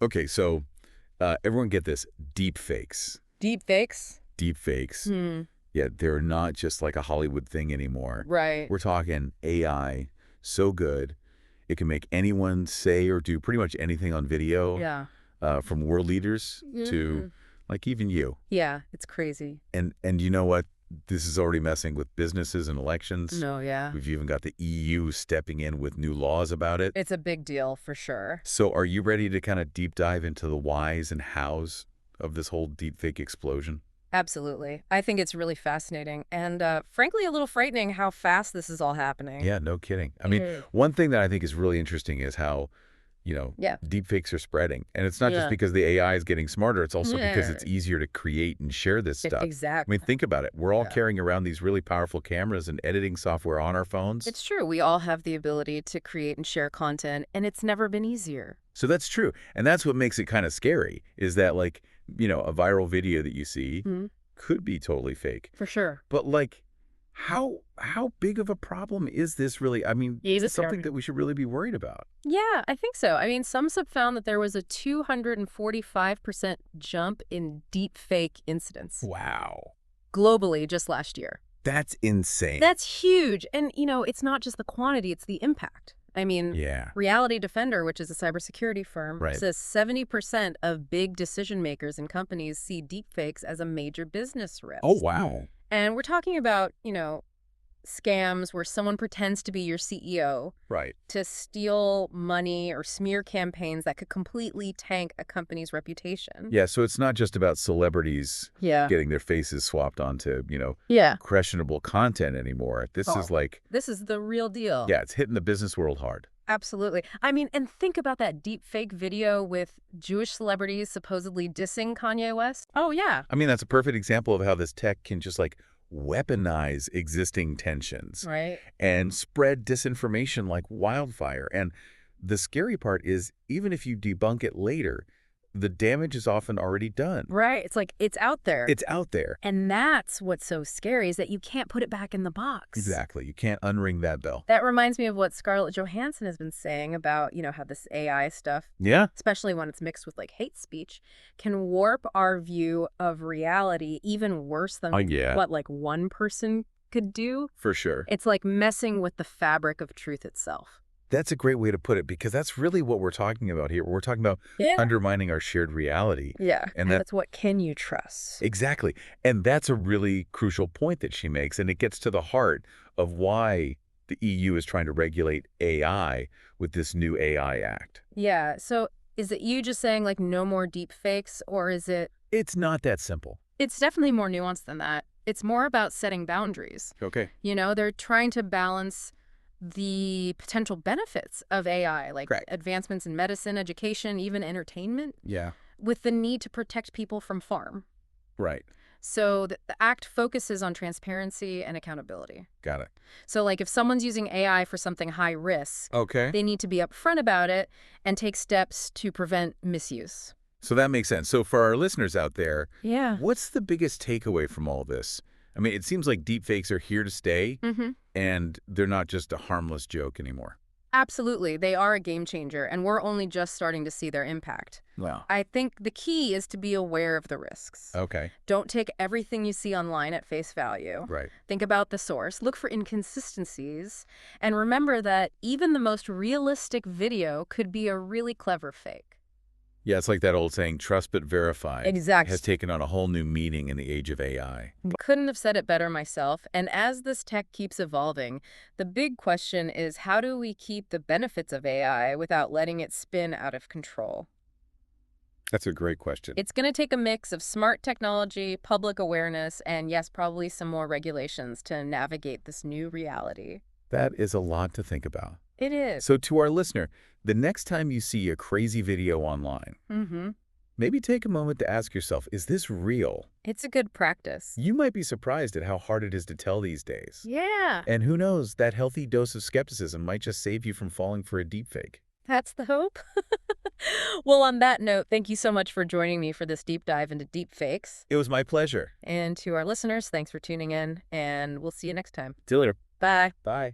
Okay, so everyone get this. Deepfakes. Deepfakes? Deepfakes. Hmm. Yeah, they're not just like a Hollywood thing anymore. Right. We're talking AI so good, it can make anyone say or do pretty much anything on video, Yeah. from world leaders to Hmm. like even you. Yeah, it's crazy. And you know what? This is already messing with businesses and elections. No, yeah. We've even got the EU stepping in with new laws about it. It's a big deal for sure. So are you ready to kind of deep dive into the whys and hows of this whole deepfake explosion? Absolutely. I think it's really fascinating and frankly a little frightening how fast this is all happening. Yeah, no kidding. I mean, Mhm. one thing that I think is really interesting is how, Yeah. deepfakes are spreading. And it's not just Yeah. because the AI is getting smarter, it's also because Yeah. it's easier to create and share this stuff. I mean, Exactly. think about it. We're all Yeah. carrying around these really powerful cameras and editing software on our phones. It's true. We all have the ability to create and share content, and it's never been easier. So that's true. And that's what makes it kind of scary is that like, a viral video that you see Mhm. could be totally fake. For sure. But like how big of a problem is this really? I mean, is this something that we should really be worried about? Yeah, I think so. I mean, some have found that there was a 245% jump in deepfake incidents Wow. globally just last year. That's insane. That's huge. And, it's not just the quantity, it's the impact. I mean, Yeah. Reality Defender, which is a cybersecurity firm, Right. says 70% of big decision makers and companies see deepfakes as a major business risk. Oh, wow. And we're talking about, scams where someone pretends to be your CEO Right. to steal money or smear campaigns that could completely tank a company's reputation. Yeah, so it's not just about celebrities Yeah. getting their faces swapped onto, Yeah. questionable content anymore. This is like, This is the real deal. yeah, it's hitting the business world hard. Absolutely. I mean, and think about that deep fake video with Jewish celebrities supposedly dissing Kanye West. Oh, yeah. I mean, that's a perfect example of how this tech can just like weaponize existing tensions Right. and spread disinformation like wildfire. And the scary part is even if you debunk it later, the damage is often already done. Right. It's like it's out there. It's out there. And that's what's so scary is that you can't put it back in the box. Exactly. You can't unring that bell. That reminds me of what Scarlett Johansson has been saying about, how this AI stuff, Yeah. especially when it's mixed with like hate speech, can warp our view of reality even worse than Yeah. what like one person could do. For sure. It's like messing with the fabric of truth itself. That's a great way to put it because that's really what we're talking about here. We're talking about undermining our shared reality. Yeah. And That's what can you trust? exactly. And that's a really crucial point that she makes. And it gets to the heart of why the EU is trying to regulate AI with this new AI Act. Yeah. So is it you just saying like no more deep fakes, or is it? It's not that simple. It's definitely more nuanced than that. It's more about setting boundaries. Okay. They're trying to balance the potential benefits of AI, like Correct. advancements in medicine, education, even entertainment, Yeah. with the need to protect people from harm. Right. So the act focuses on transparency and accountability. Got it. So like if someone's using AI for something high risk, Okay. they need to be upfront about it and take steps to prevent misuse. So that makes sense. So for our listeners out there, Yeah. what's the biggest takeaway from all this? I mean, it seems like deepfakes are here to stay, Mm-hmm. and they're not just a harmless joke anymore. Absolutely. They are a game changer, and we're only just starting to see their impact. Wow. I think the key is to be aware of the risks. Okay. Don't take everything you see online at face value. Right. Think about the source, look for inconsistencies, and remember that even the most realistic video could be a really clever fake. Yeah, it's like that old saying, trust but verify. Exactly. Has taken on a whole new meaning in the age of AI. Couldn't have said it better myself. And as this tech keeps evolving, the big question is how do we keep the benefits of AI without letting it spin out of control? That's a great question. It's going to take a mix of smart technology, public awareness, and yes, probably some more regulations to navigate this new reality. That is a lot to think about. It is. So to our listener, the next time you see a crazy video online, Mm-hmm. maybe take a moment to ask yourself, is this real? It's a good practice. You might be surprised at how hard it is to tell these days. Yeah. And who knows, that healthy dose of skepticism might just save you from falling for a deepfake. That's the hope. Well, on that note, thank you so much for joining me for this deep dive into deepfakes. It was my pleasure. And to our listeners, thanks for tuning in, and we'll see you next time. See you later. Bye. Bye.